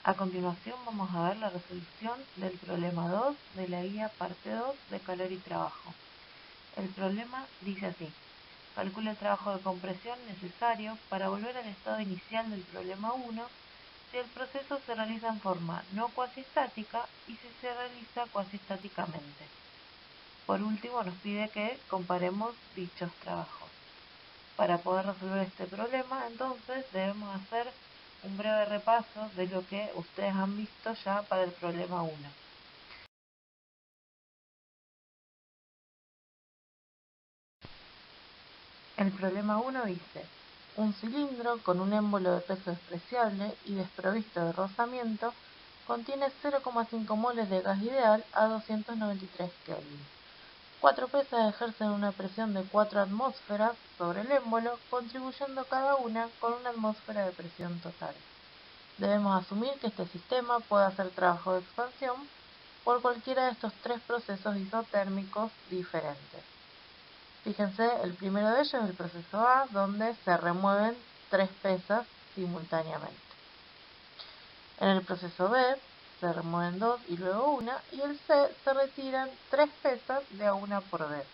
A continuación vamos a ver la resolución del problema 2 de la guía parte 2 de calor y trabajo. El problema dice así: calcula el trabajo de compresión necesario para volver al estado inicial del problema 1 si el proceso se realiza en forma no cuasiestática y si se realiza cuasiestáticamente. Por último, nos pide que comparemos dichos trabajos. Para poder resolver este problema, entonces, debemos hacer un breve repaso de lo que ustedes han visto ya para el problema 1. El problema 1 dice: un cilindro con un émbolo de peso despreciable y desprovisto de rozamiento contiene 0,5 moles de gas ideal a 293 Kelvin. 4 pesas ejercen una presión de 4 atmósferas sobre el émbolo, contribuyendo cada una con una atmósfera de presión total. Debemos asumir que este sistema puede hacer trabajo de expansión por cualquiera de estos tres procesos isotérmicos diferentes. Fíjense, el primero de ellos es el proceso A, donde se remueven 3 pesas simultáneamente. En el proceso B se remueven 2 y luego 1, y el C se retiran 3 pesas de a una por vez.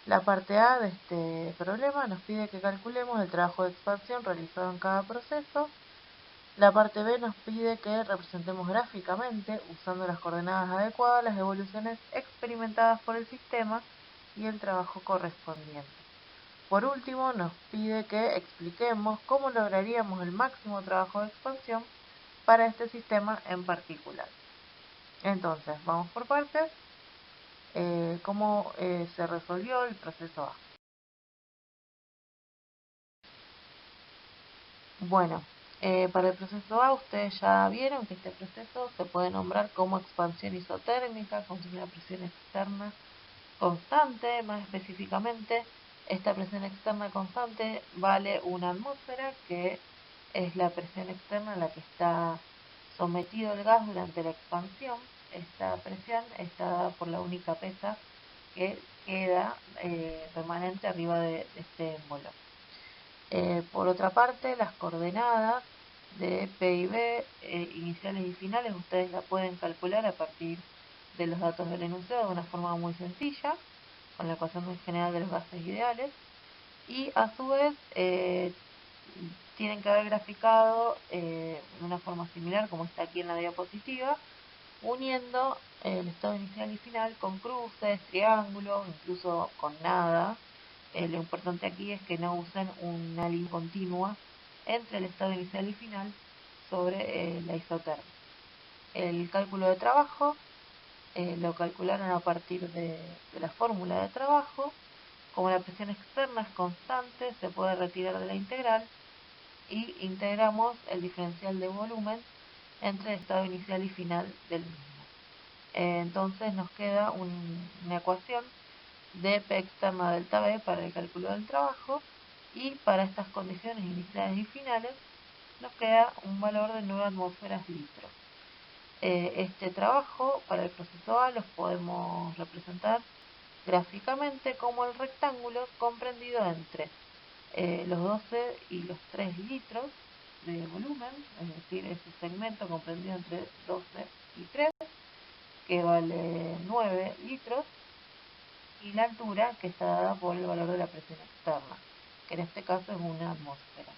La parte A de este problema nos pide que calculemos el trabajo de expansión realizado en cada proceso. La parte B nos pide que representemos gráficamente, usando las coordenadas adecuadas, las evoluciones experimentadas por el sistema y el trabajo correspondiente. Por último, nos pide que expliquemos cómo lograríamos el máximo trabajo de expansión para este sistema en particular. Entonces, vamos por partes. ¿Cómo se resolvió el proceso A? Bueno, para el proceso A ustedes ya vieron que este proceso se puede nombrar como expansión isotérmica con una presión externa constante. Más específicamente, esta presión externa constante vale una atmósfera, que es la presión externa a la que está sometido el gas durante la expansión. Esta presión está dada por la única pesa que queda permanente arriba de este émbolo. Por otra parte, las coordenadas de P y B, iniciales y finales, ustedes la pueden calcular a partir de los datos del enunciado de una forma muy sencilla, con la ecuación general de los gases ideales, y a su vez tienen que haber graficado de una forma similar, como está aquí en la diapositiva, uniendo el estado inicial y final con cruces, triángulos, incluso con nada. Lo importante aquí es que no usen una línea continua entre el estado inicial y final sobre la isotermia. El cálculo de trabajo lo calcularon a partir de la fórmula de trabajo. Como la presión externa es constante, se puede retirar de la integral y integramos el diferencial de volumen entre el estado inicial y final del mismo. Entonces nos queda una ecuación de P externa delta B para el cálculo del trabajo, y para estas condiciones iniciales y finales nos queda un valor de 9 atmósferas litros. Este trabajo para el proceso A los podemos representar gráficamente como el rectángulo comprendido entre los 12 y los 3 litros de volumen, es decir, ese segmento comprendido entre 12 y 3, que vale 9 litros, y la altura, que está dada por el valor de la presión externa, que en este caso es una atmósfera.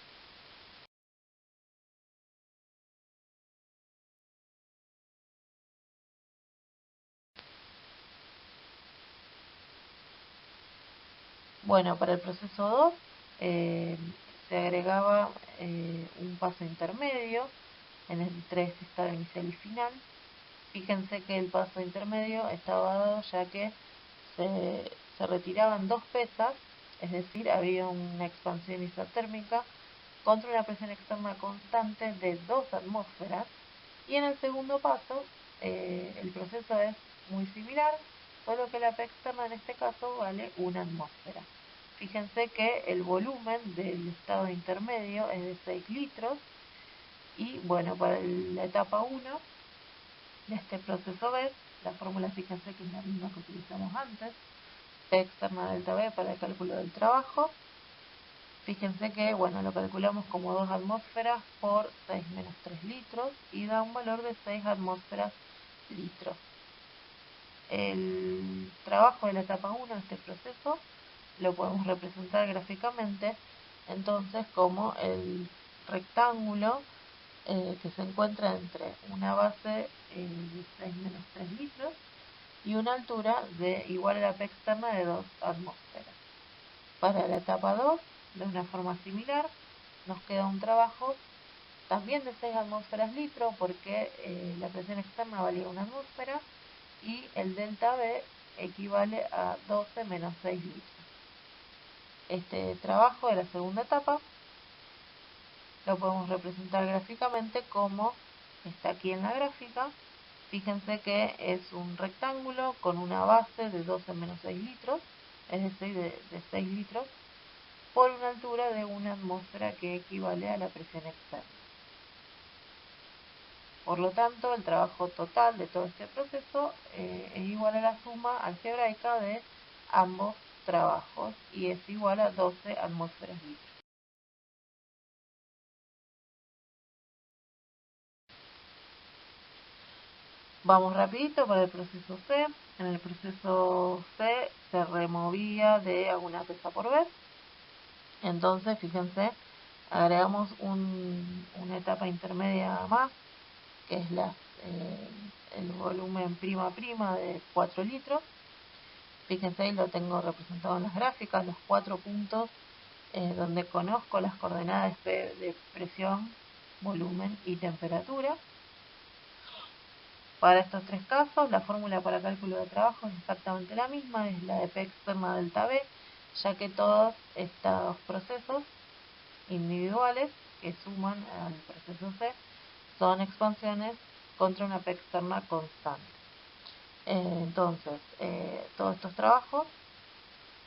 Bueno, para el proceso 2 se agregaba un paso intermedio entre este estado inicial y final. Fíjense que el paso intermedio estaba dado ya que se retiraban 2 pesas, es decir, había una expansión isotérmica contra una presión externa constante de 2 atmósferas. Y en el segundo paso, el proceso es muy similar, solo que la P externa en este caso vale una atmósfera. Fíjense que el volumen del estado intermedio es de 6 litros, y bueno, para la etapa 1 de este proceso B, la fórmula, fíjense que es la misma que utilizamos antes, P externa delta B para el cálculo del trabajo. Fíjense que, bueno, lo calculamos como 2 atmósferas por 6 menos 3 litros y da un valor de 6 atmósferas litros. El trabajo de la etapa 1 de este proceso lo podemos representar gráficamente entonces como el rectángulo que se encuentra entre una base de 6 menos 3 litros y una altura de igual a la P externa de 2 atmósferas. Para la etapa 2, de una forma similar, nos queda un trabajo también de 6 atmósferas litros porque la presión externa valía 1 atmósfera y el delta B equivale a 12 menos 6 litros. Este trabajo de la segunda etapa lo podemos representar gráficamente como está aquí en la gráfica. Fíjense que es un rectángulo con una base de 12 menos 6 litros, es decir, de 6 litros, por una altura de 1 atmósfera que equivale a la presión externa. Por lo tanto, el trabajo total de todo este proceso es igual a la suma algebraica de ambos trabajos y es igual a 12 atmósferas litros. Vamos rapidito para el proceso C. En el proceso C se removía de A una pesa por B. Entonces, fíjense, agregamos una etapa intermedia más, que es el volumen prima prima de 4 litros. Fíjense, ahí lo tengo representado en las gráficas, los 4 puntos donde conozco las coordenadas de presión, volumen y temperatura. Para estos tres casos, la fórmula para cálculo de trabajo es exactamente la misma, es la de P externa delta B, ya que todos estos procesos individuales que suman al proceso C son expansiones contra una P externa constante. Entonces, todos estos trabajos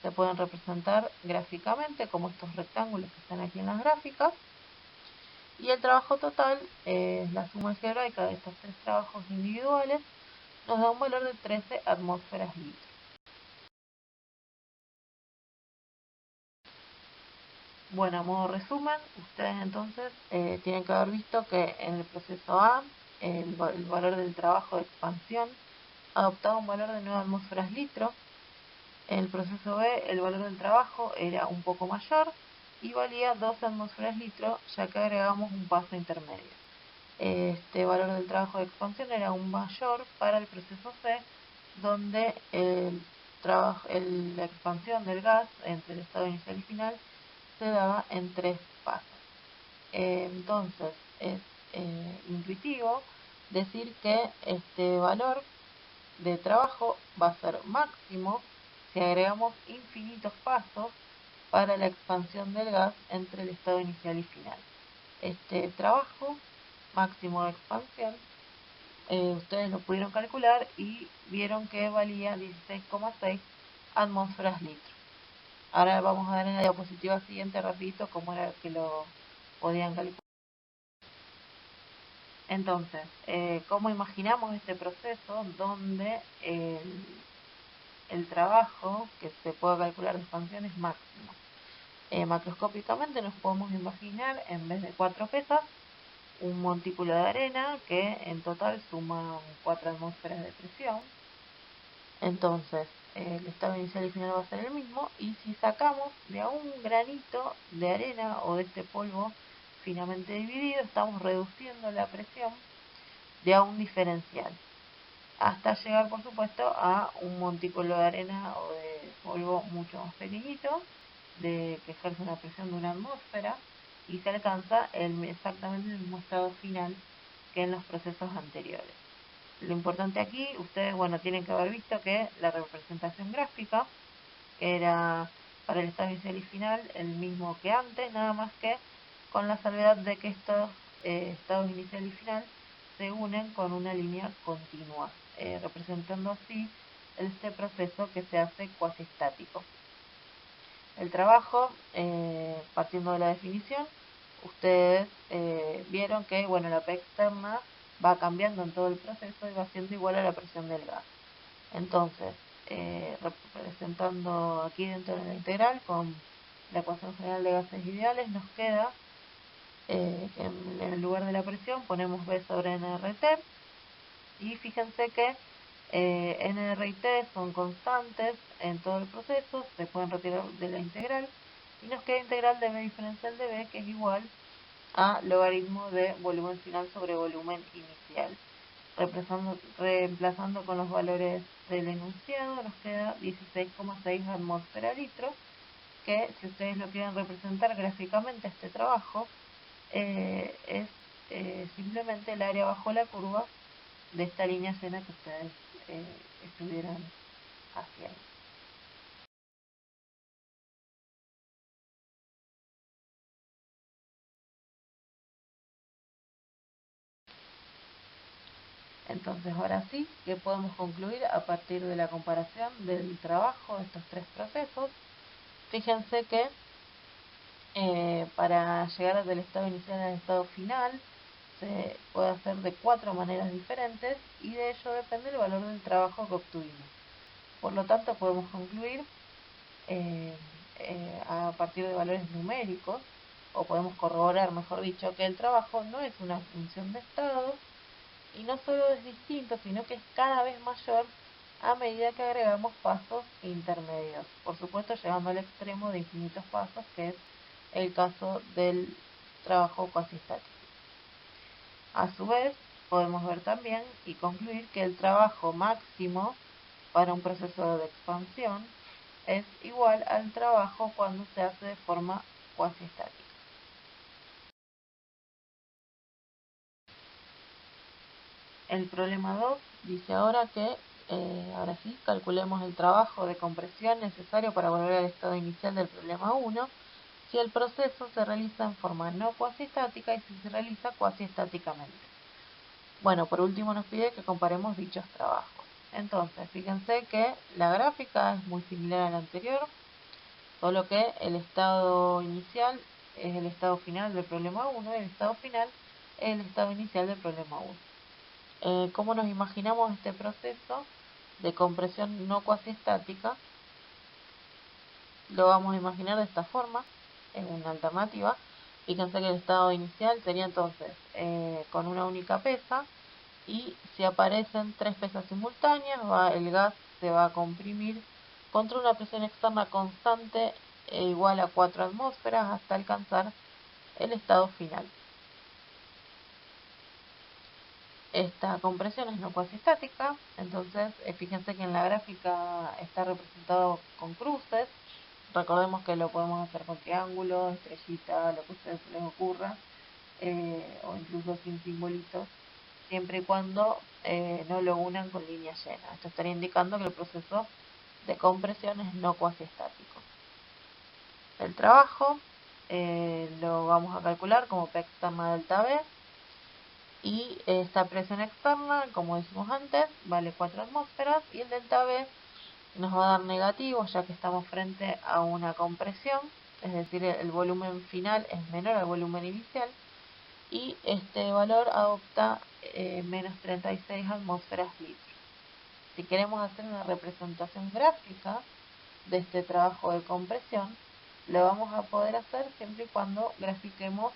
se pueden representar gráficamente como estos rectángulos que están aquí en las gráficas. Y el trabajo total, la suma algebraica de estos tres trabajos individuales, nos da un valor de 13 atmósferas litros. Bueno, a modo resumen, ustedes entonces tienen que haber visto que en el proceso A el valor del trabajo de expansión adoptaba un valor de 9 atmósferas litros. En el proceso B el valor del trabajo era un poco mayor y valía 12 atmósferas litros, ya que agregamos un paso intermedio. Este valor del trabajo de expansión era aún mayor para el proceso C, donde la expansión del gas entre el estado inicial y final se daba en 3 pasos. Entonces es intuitivo decir que este valor de trabajo va a ser máximo si agregamos infinitos pasos para la expansión del gas entre el estado inicial y final. Este trabajo máximo de expansión ustedes lo pudieron calcular y vieron que valía 16,6 atmósferas litros. Ahora vamos a ver en la diapositiva siguiente rapidito cómo era que lo podían calcular. Entonces, ¿cómo imaginamos este proceso donde el trabajo que se puede calcular de expansión es máximo? Macroscópicamente nos podemos imaginar, en vez de 4 pesas, un montículo de arena que en total suma 4 atmósferas de presión. Entonces, el estado inicial y final va a ser el mismo, y si sacamos de a un granito de arena o de este polvo finamente dividido, estamos reduciendo la presión de a un diferencial, hasta llegar, por supuesto, a un montículo de arena o de polvo mucho más pequeñito, que ejerce una presión de 1 atmósfera, y se alcanza exactamente el mismo estado final que en los procesos anteriores. Lo importante aquí, ustedes tienen que haber visto que la representación gráfica era para el estado inicial y final el mismo que antes, nada más que con la salvedad de que estos estados inicial y final se unen con una línea continua, representando así este proceso que se hace cuasi estático. El trabajo, partiendo de la definición, ustedes vieron que la P externa va cambiando en todo el proceso y va siendo igual a la presión del gas. Entonces, representando aquí dentro de la integral con la ecuación general de gases ideales, nos queda que en el lugar de la presión ponemos B sobre nRT, y fíjense que nR y T son constantes en todo el proceso, se pueden retirar de la integral, y nos queda integral de B diferencial de B, que es igual a logaritmo de volumen final sobre volumen inicial. Reemplazando con los valores del enunciado, nos queda 16,6 atmósfera litro, que si ustedes lo quieren representar gráficamente este trabajo, es simplemente el área bajo la curva de esta línea llena que ustedes estuvieron haciendo. Entonces ahora sí que podemos concluir a partir de la comparación del trabajo de estos tres procesos. Fíjense que para llegar del estado inicial al estado final se puede hacer de 4 maneras diferentes, y de ello depende el valor del trabajo que obtuvimos. Por lo tanto podemos concluir a partir de valores numéricos, o podemos corroborar, mejor dicho, que el trabajo no es una función de estado, y no solo es distinto, sino que es cada vez mayor a medida que agregamos pasos intermedios. Por supuesto, llegando al extremo de infinitos pasos, que es el caso del trabajo cuasiestático. A su vez, podemos ver también y concluir que el trabajo máximo para un proceso de expansión es igual al trabajo cuando se hace de forma cuasiestática. El problema 2 dice ahora que, ahora sí, calculemos el trabajo de compresión necesario para volver al estado inicial del problema 1 si el proceso se realiza en forma no cuasiestática y si se realiza cuasiestáticamente. Bueno, por último nos pide que comparemos dichos trabajos. Entonces, fíjense que la gráfica es muy similar a la anterior, solo que el estado inicial es el estado final del problema 1 y el estado final es el estado inicial del problema 1. ¿Cómo nos imaginamos este proceso de compresión no cuasiestática? Lo vamos a imaginar de esta forma, en una alternativa. Fíjense que el estado inicial sería entonces con una única pesa, y si aparecen tres pesas simultáneas, el gas se va a comprimir contra una presión externa constante igual a 4 atmósferas hasta alcanzar el estado final. Esta compresión es no cuasiestática, entonces fíjense que en la gráfica está representado con cruces. Recordemos que lo podemos hacer con triángulos, estrellitas, lo que a ustedes les ocurra, o incluso sin simbolitos, siempre y cuando no lo unan con línea llena. Esto estaría indicando que el proceso de compresión es no cuasiestático. El trabajo lo vamos a calcular como P externa delta B, y esta presión externa, como dijimos antes, vale 4 atmósferas, y el delta B nos va a dar negativo ya que estamos frente a una compresión, es decir, el volumen final es menor al volumen inicial, y este valor adopta menos 36 atmósferas litro. Si queremos hacer una representación gráfica de este trabajo de compresión, lo vamos a poder hacer siempre y cuando grafiquemos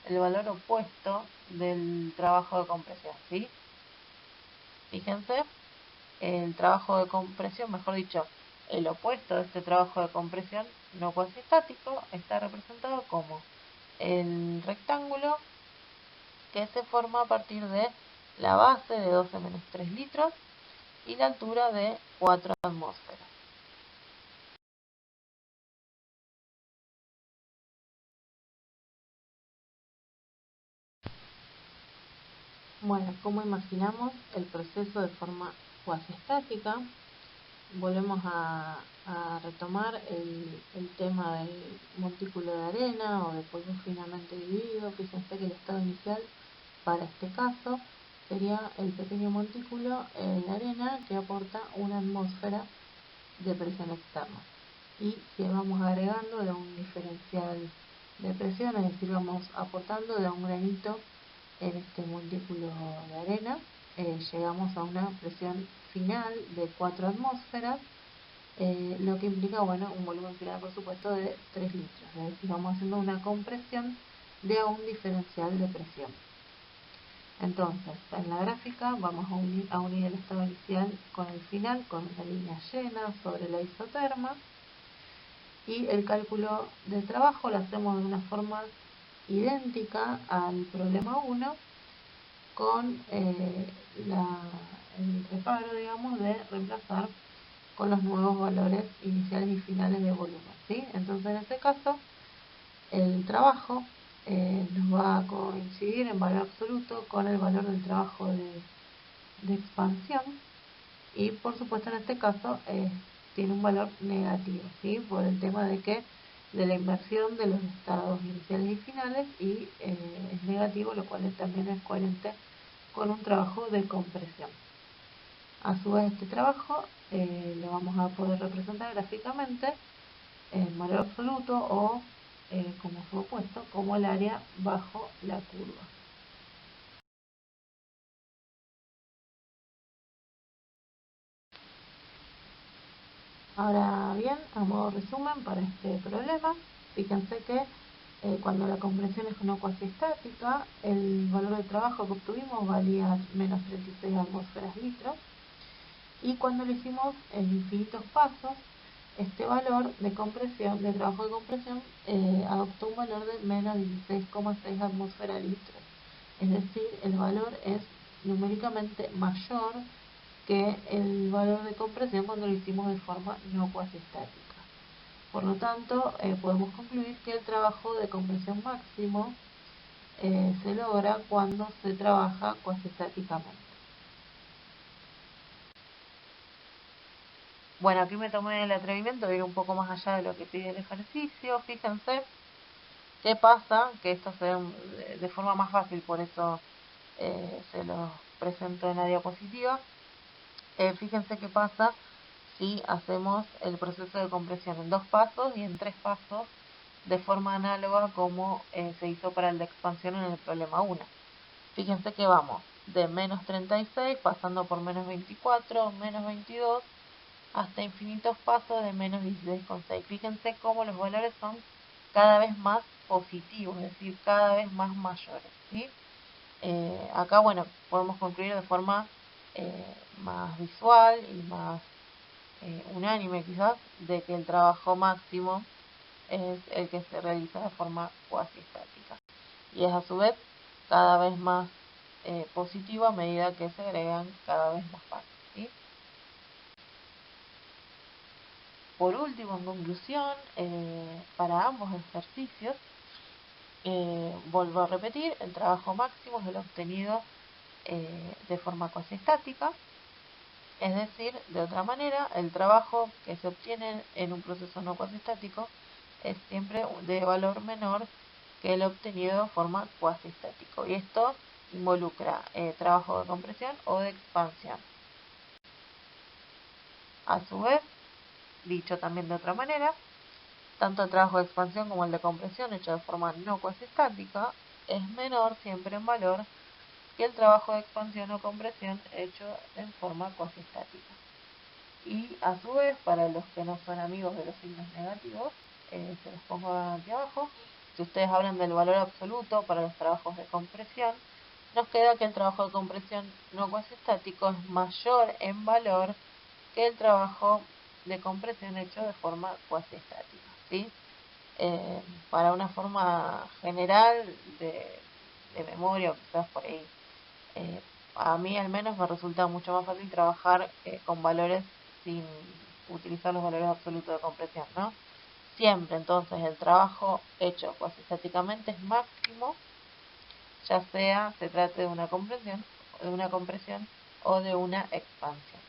el valor opuesto del trabajo de compresión, ¿sí? Fíjense, el trabajo de compresión, mejor dicho, el opuesto de este trabajo de compresión no cuasiestático está representado como el rectángulo que se forma a partir de la base de 12 menos 3 litros y la altura de 4 atmósferas. Bueno, como imaginamos el proceso de forma cuasiestática, volvemos a retomar el tema del montículo de arena o de polvo finamente dividido. Fíjense que el estado inicial para este caso sería el pequeño montículo de arena que aporta una atmósfera de presión externa. Y si vamos agregando de un diferencial de presión, es decir, vamos aportando de un granito en este montículo de arena, llegamos a una presión final de 4 atmósferas, lo que implica, bueno, un volumen final, por supuesto, de 3 litros. Es decir, vamos haciendo una compresión de un diferencial de presión. Entonces, en la gráfica vamos a unir el estado inicial con el final, con una línea llena sobre la isoterma, y el cálculo del trabajo lo hacemos de una forma idéntica al problema 1, con el reparo, digamos, de reemplazar con los nuevos valores iniciales y finales de volumen, ¿sí? Entonces, en este caso, el trabajo nos va a coincidir en valor absoluto con el valor del trabajo de expansión, y por supuesto en este caso tiene un valor negativo, ¿sí? Por el tema de la inversión de los estados iniciales y finales, y es negativo, lo cual también es coherente con un trabajo de compresión. A su vez, este trabajo lo vamos a poder representar gráficamente en valor absoluto o como su opuesto, como el área bajo la curva. Ahora bien, a modo resumen para este problema, fíjense que cuando la compresión es no cuasi estática, el valor de trabajo que obtuvimos valía menos 36 atmósferas litros, y cuando lo hicimos en infinitos pasos, este valor de compresión, de trabajo de compresión, adoptó un valor de menos 16,6 atmósferas litros. Es decir, el valor es numéricamente mayor que el valor de compresión cuando lo hicimos de forma no cuasi estática. Por lo tanto, podemos concluir que el trabajo de compresión máximo se logra cuando se trabaja cuasi estáticamente. Bueno, aquí me tomé el atrevimiento de ir un poco más allá de lo que pide el ejercicio. Fíjense qué pasa, que esto se ve de forma más fácil, por eso se lo presento en la diapositiva. Fíjense qué pasa si hacemos el proceso de compresión en 2 pasos y en 3 pasos de forma análoga como se hizo para el de expansión en el problema 1. Fíjense que vamos de menos 36 pasando por menos 24, menos 22, hasta infinitos pasos de menos 16,6. Fíjense cómo los valores son cada vez más positivos, es decir, cada vez más mayores, ¿sí? Acá, bueno, podemos concluir de forma más visual y más unánime quizás, de que el trabajo máximo es el que se realiza de forma cuasi estática, y es a su vez cada vez más positivo a medida que se agregan cada vez más pasos, ¿sí? Por último, en conclusión, para ambos ejercicios, vuelvo a repetir, el trabajo máximo es el obtenido de forma cuasi estática, es decir, de otra manera, el trabajo que se obtiene en un proceso no cuasi estático es siempre de valor menor que el obtenido de forma cuasi estático, y esto involucra trabajo de compresión o de expansión. A su vez, dicho también de otra manera, tanto el trabajo de expansión como el de compresión hecho de forma no cuasi estática es menor siempre en valor que el trabajo de expansión o compresión hecho en forma cuasi estática. Y a su vez, para los que no son amigos de los signos negativos, se los pongo aquí abajo. Si ustedes hablan del valor absoluto para los trabajos de compresión, nos queda que el trabajo de compresión no cuasi estático es mayor en valor que el trabajo de compresión hecho de forma cuasi estática, ¿sí? Para una forma general de memoria, o quizás por ahí, a mí al menos me resulta mucho más fácil trabajar con valores sin utilizar los valores absolutos de compresión, ¿no? Siempre entonces el trabajo hecho cuasi estáticamente es máximo, ya sea se trate de una compresión o de una expansión.